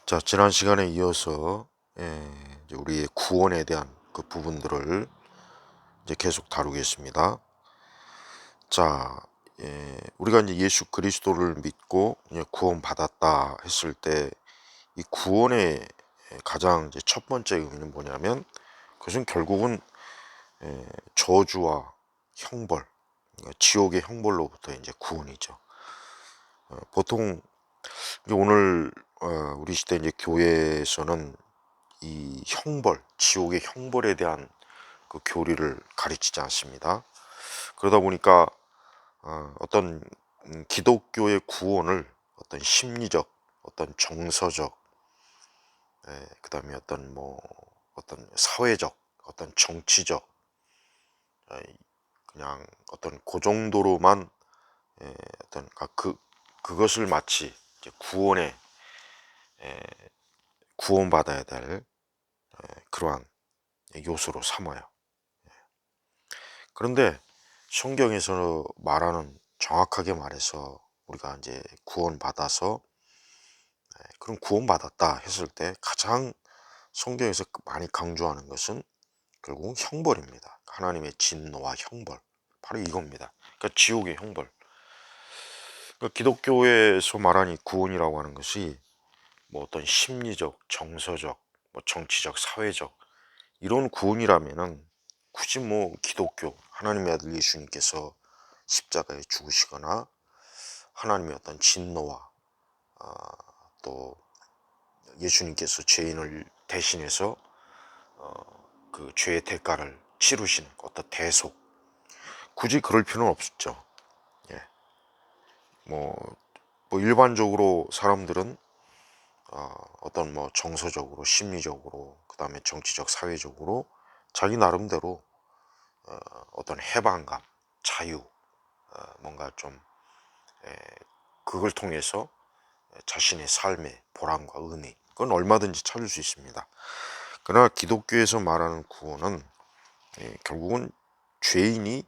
자, 지난 시간에 이어서 이제 우리의 구원에 대한 그 부분들을 이제 계속 다루겠습니다. 자, 우리가 이제 예수 그리스도를 믿고 이제 구원받았다 했을 때 이 구원의 가장 이제 첫 번째 의미는 뭐냐면 그것은 결국은 저주와 형벌, 그러니까 지옥의 형벌로부터 이제 구원이죠. 보통 이제 오늘 우리 시대 이제 교회에서는 이 형벌, 지옥의 형벌에 대한 그 교리를 가르치지 않습니다. 그러다 보니까 어떤 기독교의 구원을 어떤 심리적, 어떤 정서적, 그다음에 어떤 사회적, 어떤 정치적, 그냥 어떤 그 정도로만 어떤 그것을 마치 이제 구원받아야 될 그러한 요소로 삼아요. 그런데 성경에서 말하는 정확하게 말해서 우리가 이제 구원받아서 그럼 구원받았다 했을 때 가장 성경에서 많이 강조하는 것은 결국 형벌입니다. 하나님의 진노와 형벌. 바로 이겁니다. 그러니까 지옥의 형벌. 그러니까 기독교에서 말하는 이 구원이라고 하는 것이 뭐 어떤 심리적, 정서적, 뭐 정치적, 사회적 이런 구원이라면은 굳이 뭐 기독교 하나님의 아들 예수님께서 십자가에 죽으시거나 하나님의 어떤 진노와 또 예수님께서 죄인을 대신해서 그 죄의 대가를 치르시는 어떤 대속 굳이 그럴 필요는 없죠. 예. 뭐, 뭐 일반적으로 사람들은 어떤 뭐 정서적으로 심리적으로 그 다음에 정치적 사회적으로 자기 나름대로 어떤 해방감 자유 뭔가 좀 그걸 통해서 자신의 삶의 보람과 의미 그건 얼마든지 찾을 수 있습니다. 그러나 기독교에서 말하는 구원은 결국은 죄인이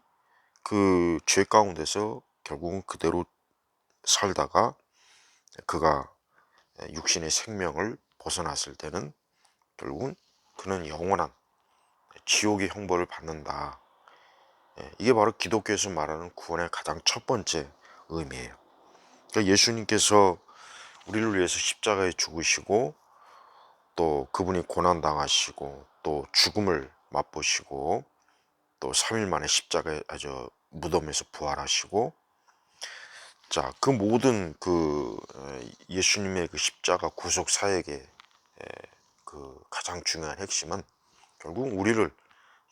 그 죄 가운데서 결국은 그대로 살다가 그가 육신의 생명을 벗어났을 때는 결국은 그는 영원한 지옥의 형벌을 받는다. 이게 바로 기독교에서 말하는 구원의 가장 첫 번째 의미예요. 그러니까 예수님께서 우리를 위해서 십자가에 죽으시고 또 그분이 고난당하시고 또 죽음을 맛보시고 또 3일 만에 십자가에 무덤에서 부활하시고 자, 그 모든 예수님의 그 십자가 구속 사역의 그 가장 중요한 핵심은 결국 우리를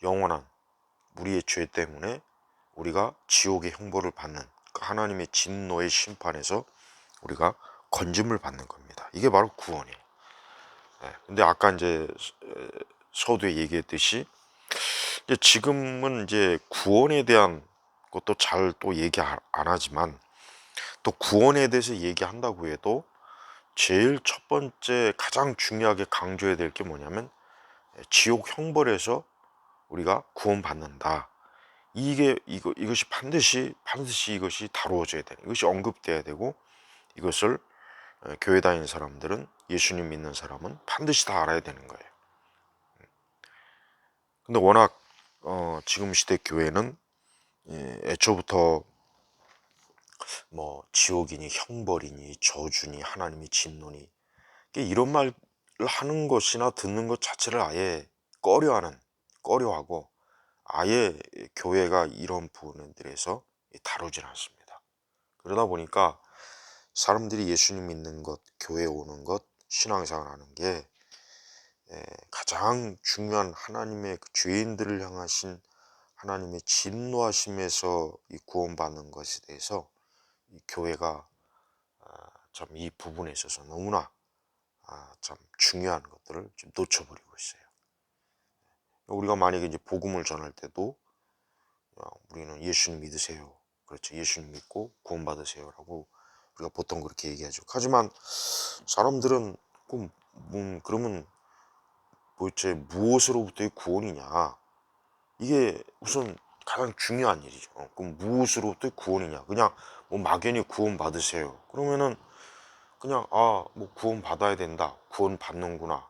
영원한 우리의 죄 때문에 우리가 지옥의 형벌을 받는 그 하나님의 진노의 심판에서 우리가 건짐을 받는 겁니다. 이게 바로 구원이에요. 근데 아까 이제 서두에 얘기했듯이 이제 지금은 이제 구원에 대한 것도 잘 또 얘기 안 하지만 또 구원에 대해서 얘기한다고 해도 제일 첫 번째 가장 중요하게 강조해야 될 게 뭐냐면 지옥 형벌에서 우리가 구원받는다. 이것이 반드시 이것이 다루어져야 되는 이것이 언급돼야 되고 이것을 교회 다니는 사람들은 예수님 믿는 사람은 반드시 다 알아야 되는 거예요. 근데 워낙 지금 시대 교회는 애초부터 뭐 지옥이니 형벌이니 저주니 하나님의 진노니 이런 말을 하는 것이나 듣는 것 자체를 아예 꺼려하고 아예 교회가 이런 부분들에서 다루질 않습니다. 그러다 보니까 사람들이 예수님 믿는 것, 교회 오는 것, 신앙생활 하는 게 가장 중요한 하나님의 그 죄인들을 향하신 하나님의 진노하심에서 이 구원받는 것에 대해서 이 교회가 참 이 부분에 있어서 너무나 참 중요한 것들을 좀 놓쳐버리고 있어요. 우리가 만약에 이제 복음을 전할 때도 우리는 예수님 믿으세요. 그렇죠. 예수님 믿고 구원받으세요라고 우리가 보통 그렇게 얘기하죠. 하지만 사람들은 그러면 도대체 무엇으로부터의 구원이냐? 이게 우선 가장 중요한 일이죠. 그럼 무엇으로부터의 구원이냐? 그냥 뭐 막연히 구원받으세요. 그러면은 그냥 뭐 구원 받아야 된다, 구원 받는구나,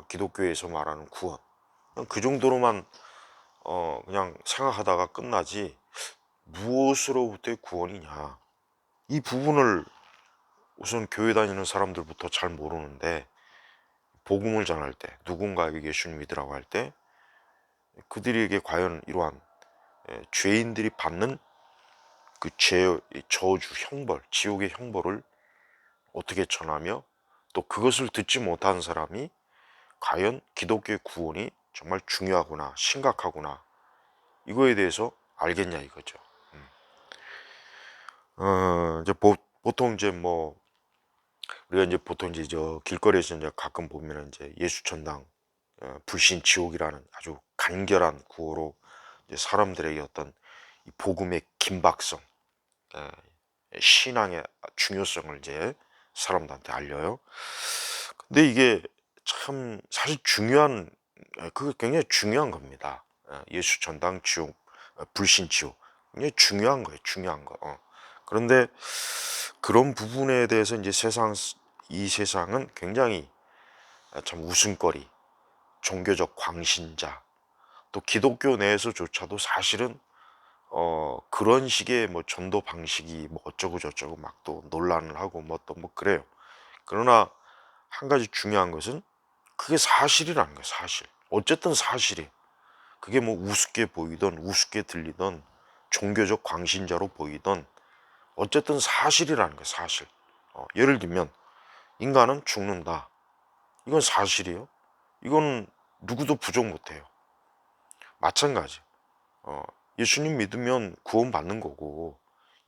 기독교에서 말하는 구원, 그냥 그 정도로만 그냥 생각하다가 끝나지, 무엇으로부터의 구원이냐, 이 부분을 우선 교회 다니는 사람들부터 잘 모르는데, 복음을 전할 때, 누군가에게 예수님 믿으라고 할 때 그들에게 과연 이러한 죄인들이 받는 그 죄의 저주, 형벌, 지옥의 형벌을 어떻게 전하며, 또 그것을 듣지 못한 사람이 과연 기독교의 구원이 정말 중요하구나, 심각하구나, 이거에 대해서 알겠냐 이거죠. 이제 보통 이제 뭐 우리가 이제 보통 이제 저 길거리에서 이제 가끔 보면은 이제 예수천당, 불신 지옥이라는 아주 간결한 구호로 이제 사람들에게 어떤 이 복음의 긴박성, 예, 신앙의 중요성을 이제 사람들한테 알려요. 근데 이게 참 사실 중요한, 그게 굉장히 중요한 겁니다. 예수 전당 지옥, 불신 지옥, 굉장히 중요한 거예요. 중요한 거. 그런데 그런 부분에 대해서 이제 이 세상은 굉장히 참 웃음거리, 종교적 광신자, 또 기독교 내에서조차도 사실은 그런 식의 뭐 전도 방식이 뭐 어쩌고 저쩌고 막 또 논란을 하고 뭐 또 뭐 그래요. 그러나 한 가지 중요한 것은 그게 사실이라는 거예요. 사실. 어쨌든 사실이. 그게 뭐 우습게 보이던 우습게 들리던 종교적 광신자로 보이던 어쨌든 사실이라는 거예요. 사실. 예를 들면 인간은 죽는다. 이건 사실이에요. 이건 누구도 부정 못해요. 마찬가지. 어, 예수님 믿으면 구원 받는 거고,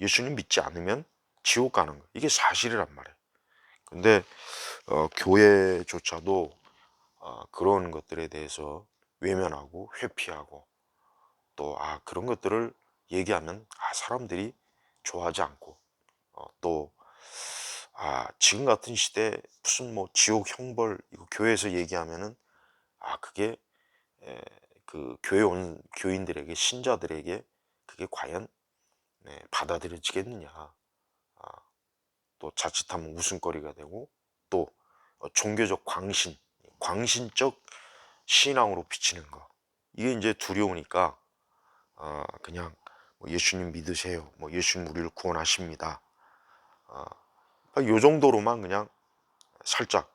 예수님 믿지 않으면 지옥 가는 거. 이게 사실이란 말이에요. 근데 교회조차도 그런 것들에 대해서 외면하고 회피하고, 또 그런 것들을 얘기하면 사람들이 좋아하지 않고, 또 지금 같은 시대 무슨 뭐 지옥 형벌 이거 교회에서 얘기하면은 그게 에, 그 교회 온 교인들에게, 신자들에게 그게 과연 받아들여지겠느냐. 또 자칫하면 웃음거리가 되고, 또 종교적 광신적 신앙으로 비치는 거, 이게 이제 두려우니까 그냥 뭐 예수님 믿으세요, 뭐 예수님 우리를 구원하십니다, 요 정도로만 그냥 살짝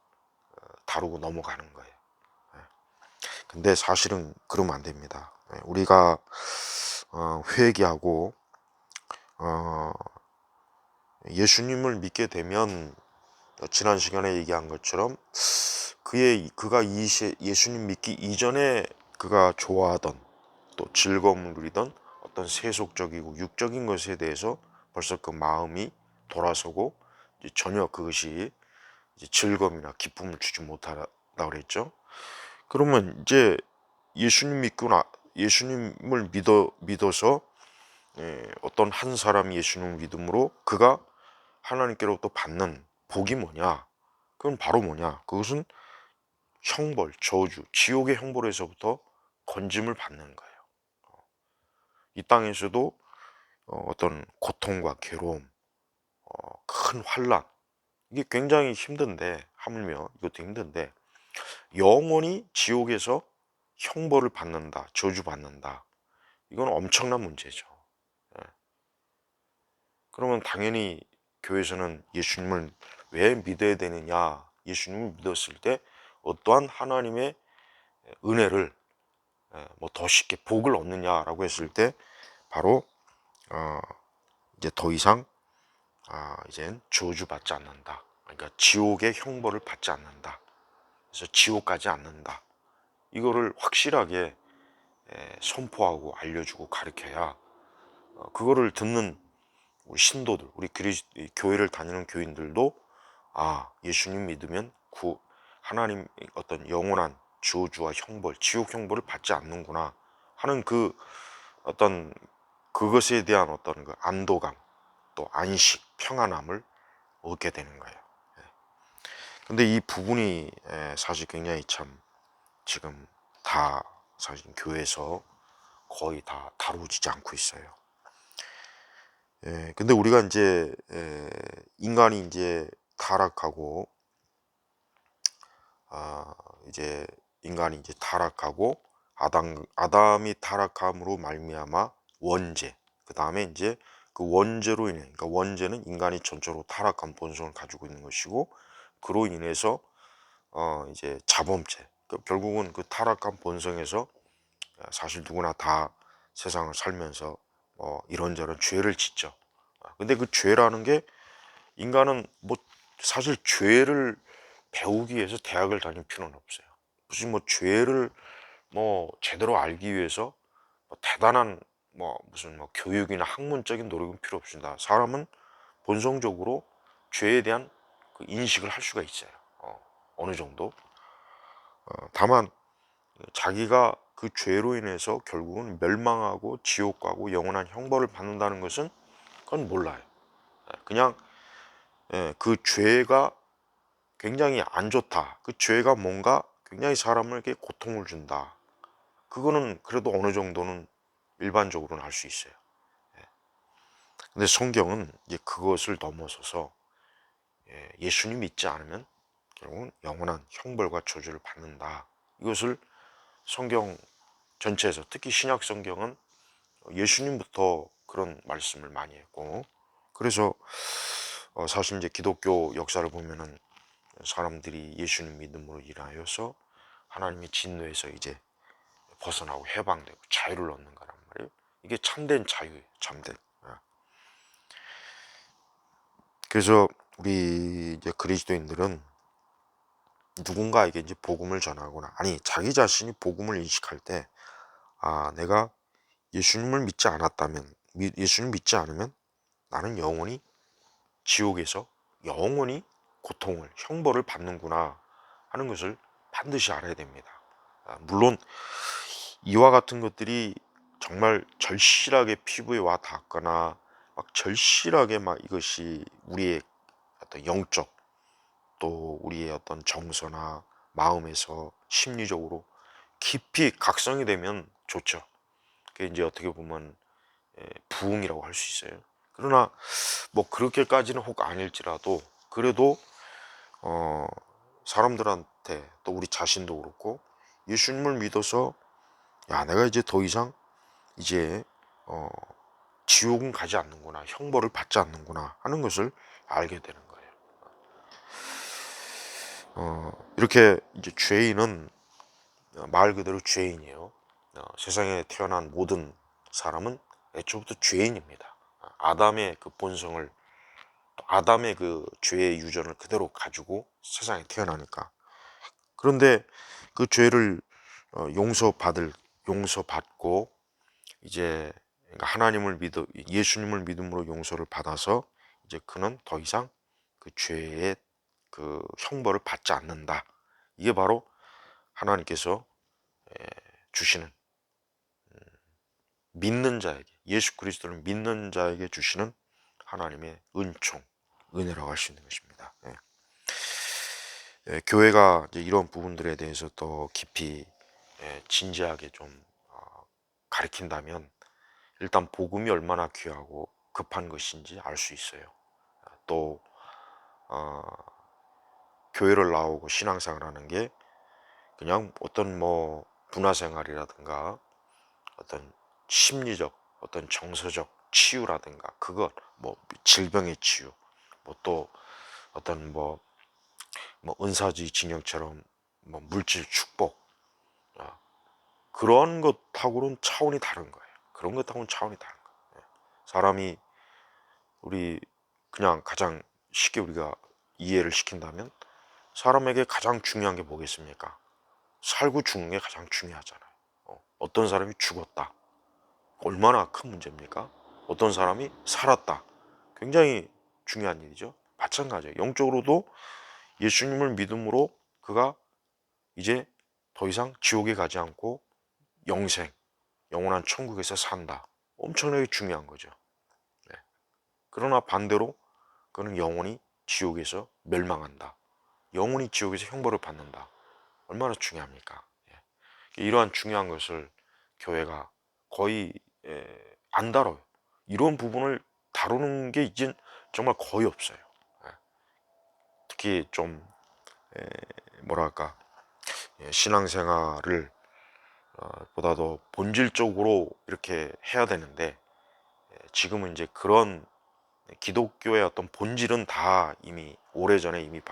다루고 넘어가는 거예요. 근데 사실은 그러면 안 됩니다. 우리가 회개하고 예수님을 믿게 되면, 지난 시간에 얘기한 것처럼 그가 예수님 믿기 이전에 그가 좋아하던, 또 즐거움을 누리던 어떤 세속적이고 육적인 것에 대해서 벌써 그 마음이 돌아서고, 이제 전혀 그것이 이제 즐거움이나 기쁨을 주지 못하다 그랬죠. 그러면 이제 예수님을 믿어서 어떤 한 사람이 예수님을 믿음으로 그가 하나님께로부터 받는 복이 뭐냐? 그건 바로 뭐냐? 그것은 형벌, 저주, 지옥의 형벌에서부터 건짐을 받는 거예요. 이 땅에서도 어떤 고통과 괴로움, 큰 환란, 이게 굉장히 힘든데, 하물며 이것도 힘든데, 영원히 지옥에서 형벌을 받는다, 저주받는다, 이건 엄청난 문제죠. 예. 그러면 당연히 교회에서는 예수님을 왜 믿어야 되느냐, 예수님을 믿었을 때 어떠한 하나님의 은혜를, 뭐 더 쉽게 복을 얻느냐라고 했을 때, 바로 이제 더 이상 이젠 저주받지 않는다, 그러니까 지옥의 형벌을 받지 않는다, 그래서 지옥 가지 않는다, 이거를 확실하게 선포하고 알려주고 가르쳐야, 그거를 듣는 우리 신도들, 교회를 다니는 교인들도 예수님 믿으면 하나님 어떤 영원한 저주와 형벌, 지옥 형벌을 받지 않는구나 하는 그 어떤 그것에 대한 어떤 그 안도감, 또 안식, 평안함을 얻게 되는 거예요. 근데 이 부분이 사실 굉장히 참 지금 다 사실 교회에서 거의 다 다루어지지 않고 있어요. 근데 우리가 이제 인간이 이제 타락하고 이제 인간이 이제 타락하고 아담이 타락함으로 말미암아 원죄, 그 다음에 이제 그 원죄로 인해, 그러니까 원죄는 인간이 전적으로 타락한 본성을 가지고 있는 것이고, 그로 인해서 이제 자범죄, 결국은 그 타락한 본성에서 사실 누구나 다 세상을 살면서 이런저런 죄를 짓죠. 근데 그 죄라는 게, 인간은 뭐 사실 죄를 배우기 위해서 대학을 다닐 필요는 없어요. 무슨 뭐 죄를 뭐 제대로 알기 위해서 뭐 대단한 뭐 무슨 뭐 교육이나 학문적인 노력은 필요 없습니다. 사람은 본성적으로 죄에 대한 그 인식을 할 수가 있어요. 어느 정도. 다만 자기가 그 죄로 인해서 결국은 멸망하고 지옥 가고 영원한 형벌을 받는다는 것은 그건 몰라요. 그냥 그 죄가 굉장히 안 좋다. 그 죄가 뭔가 굉장히 사람에게 고통을 준다. 그거는 그래도 어느 정도는 일반적으로는 알 수 있어요. 근데 성경은 이제 그것을 넘어서서 예수님 믿지 않으면 결국은 영원한 형벌과 저주를 받는다. 이것을 성경 전체에서, 특히 신약 성경은 예수님부터 그런 말씀을 많이 했고, 그래서 사실 이제 기독교 역사를 보면은 사람들이 예수님 믿음으로 인하여서 하나님의 진노에서 이제 벗어나고 해방되고 자유를 얻는 거란 말이에요. 이게 참된 자유예요. 참된. 그래서 우리 이제 그리스도인들은 누군가에게 이제 복음을 전하거나, 아니 자기 자신이 복음을 인식할 때, 내가 예수님을 믿지 않았다면, 예수님 믿지 않으면 나는 영원히 지옥에서 영원히 고통을, 형벌을 받는구나 하는 것을 반드시 알아야 됩니다. 물론 이와 같은 것들이 정말 절실하게 피부에 와 닿거나 막 절실하게 막 이것이 우리의 어떤 영적, 또 우리의 어떤 정서나 마음에서 심리적으로 깊이 각성이 되면 좋죠. 그게 이제 어떻게 보면 부흥이라고 할 수 있어요. 그러나 뭐 그렇게까지는 혹 아닐지라도, 그래도 사람들한테, 또 우리 자신도 그렇고, 예수님을 믿어서 야, 내가 이제 더 이상 이제 지옥은 가지 않는구나, 형벌을 받지 않는구나 하는 것을 알게 되는 거예요. 이렇게 이제 죄인은 말 그대로 죄인이에요. 세상에 태어난 모든 사람은 애초부터 죄인입니다. 아담의 그 본성을, 아담의 그 죄의 유전을 그대로 가지고 세상에 태어나니까. 그런데 그 죄를 용서받고 이제, 그러니까 하나님을 믿어 예수님을 믿음으로 용서를 받아서 이제 그는 더 이상 그 죄의 그 형벌을 받지 않는다. 이게 바로 하나님께서 주시는, 믿는 자에게, 예수 그리스도를 믿는 자에게 주시는 하나님의 은총, 은혜라고 할 수 있는 것입니다. 교회가 이제 이런 부분들에 대해서 더 깊이 진지하게 좀 가르친다면, 일단 복음이 얼마나 귀하고 급한 것인지 알 수 있어요. 또 교회를 나오고 신앙생활 하는 게 그냥 어떤 뭐 문화생활이라든가 어떤 심리적, 어떤 정서적 치유라든가, 그것 뭐 질병의 치유, 뭐 또 어떤 뭐 은사주의 진영처럼 뭐 물질 축복, 그런 것하고는 차원이 다른 거예요. 그런 것하고는 차원이 다른 거예요. 사람이, 우리 그냥 가장 쉽게 우리가 이해를 시킨다면, 사람에게 가장 중요한 게 뭐겠습니까? 살고 죽는 게 가장 중요하잖아요. 어떤 사람이 죽었다, 얼마나 큰 문제입니까? 어떤 사람이 살았다, 굉장히 중요한 일이죠. 마찬가지예요. 영적으로도 예수님을 믿음으로 그가 이제 더 이상 지옥에 가지 않고 영생, 영원한 천국에서 산다. 엄청나게 중요한 거죠. 네. 그러나 반대로 그는 영원히 지옥에서 멸망한다. 영원히 지옥에서 형벌을 받는다. 얼마나 중요합니까? 이러한 중요한 것을 교회가 거의 안 다뤄요. 이런 부분을 다루는 게 이젠 정말 거의 없어요. 특히 좀 뭐랄까 신앙생활을 보다 더 본질적으로 이렇게 해야 되는데 지금은 이제 그런 기독교의 어떤 본질은 다 이미 오래전에 이미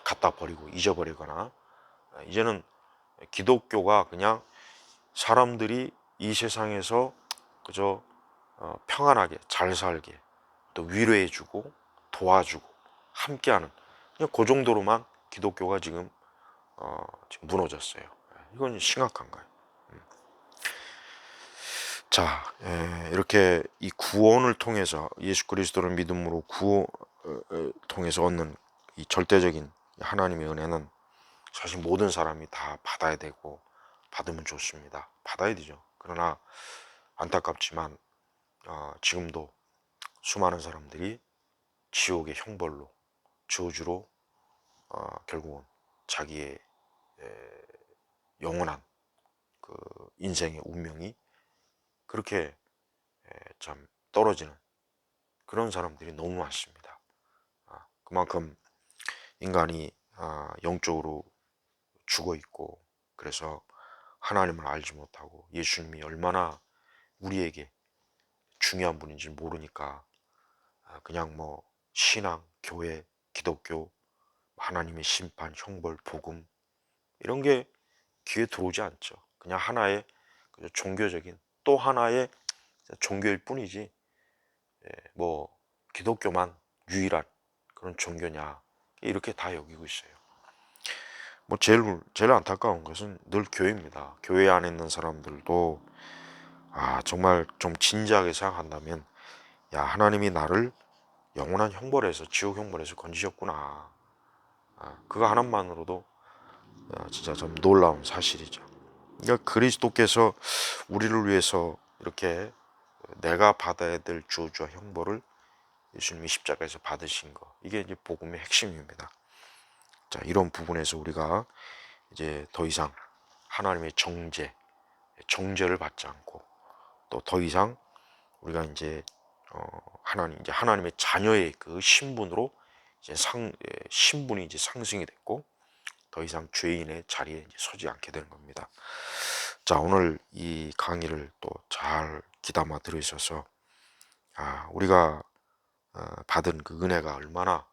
갖다 버리고 잊어버리거나 이제는 기독교가 그냥 사람들이 이 세상에서 그저 평안하게 잘 살게 또 위로해주고 도와주고 함께하는 그냥 그 정도로만 기독교가 지금 무너졌어요. 이건 심각한 거예요. 자, 이렇게 이 구원을 통해서 예수 그리스도를 믿음으로 통해서 얻는 이 절대적인 하나님의 은혜는 사실 모든 사람이 다 받아야 되고 받으면 좋습니다. 받아야 되죠. 그러나 안타깝지만 지금도 수많은 사람들이 지옥의 형벌로 저주로 결국은 자기의 영원한 그 인생의 운명이 그렇게 참 떨어지는 그런 사람들이 너무 많습니다. 그만큼 인간이 영적으로 죽어 있고 그래서 하나님을 알지 못하고 예수님이 얼마나 우리에게 중요한 분인지 모르니까 그냥 뭐 신앙, 교회, 기독교, 하나님의 심판, 형벌, 복음 이런 게 귀에 들어오지 않죠. 그냥 하나의 종교적인 또 하나의 종교일 뿐이지 뭐 기독교만 유일한 그런 종교냐 이렇게 다 여기고 있어요. 뭐 제일 안타까운 것은 늘 교회입니다. 교회 안에 있는 사람들도 정말 좀 진지하게 생각한다면 야 하나님이 나를 영원한 형벌에서 지옥 형벌에서 건지셨구나. 그거 하나만으로도 진짜 좀 놀라운 사실이죠. 그러니까 그리스도께서 우리를 위해서 이렇게 내가 받아야 될 저주와 형벌을 예수님이 십자가에서 받으신 거 이게 이제 복음의 핵심입니다. 자 이런 부분에서 우리가 이제 더 이상 하나님의 정죄를 받지 않고 또 더 이상 우리가 이제 하나님의 자녀의 그 신분으로 이제 신분이 이제 상승이 됐고 더 이상 죄인의 자리에 이제 서지 않게 되는 겁니다. 자 오늘 이 강의를 또 잘 귀담아 들으셔서 우리가 받은 그 은혜가 얼마나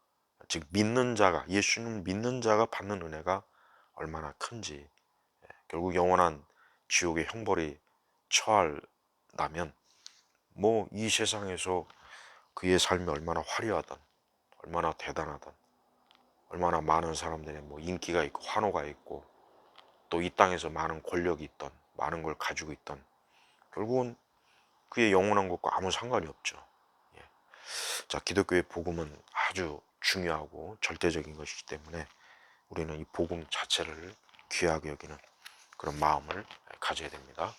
즉 믿는 자가 예수님 믿는 자가 받는 은혜가 얼마나 큰지 결국 영원한 지옥의 형벌이 처한다면 뭐 이 세상에서 그의 삶이 얼마나 화려하던 얼마나 대단하던 얼마나 많은 사람들의 뭐 인기가 있고 환호가 있고 또 이 땅에서 많은 권력이 있던 많은 걸 가지고 있던 결국은 그의 영원한 것과 아무 상관이 없죠. 예. 자 기독교의 복음은 아주 중요하고 절대적인 것이기 때문에 우리는 이 복음 자체를 귀하게 여기는 그런 마음을 가져야 됩니다.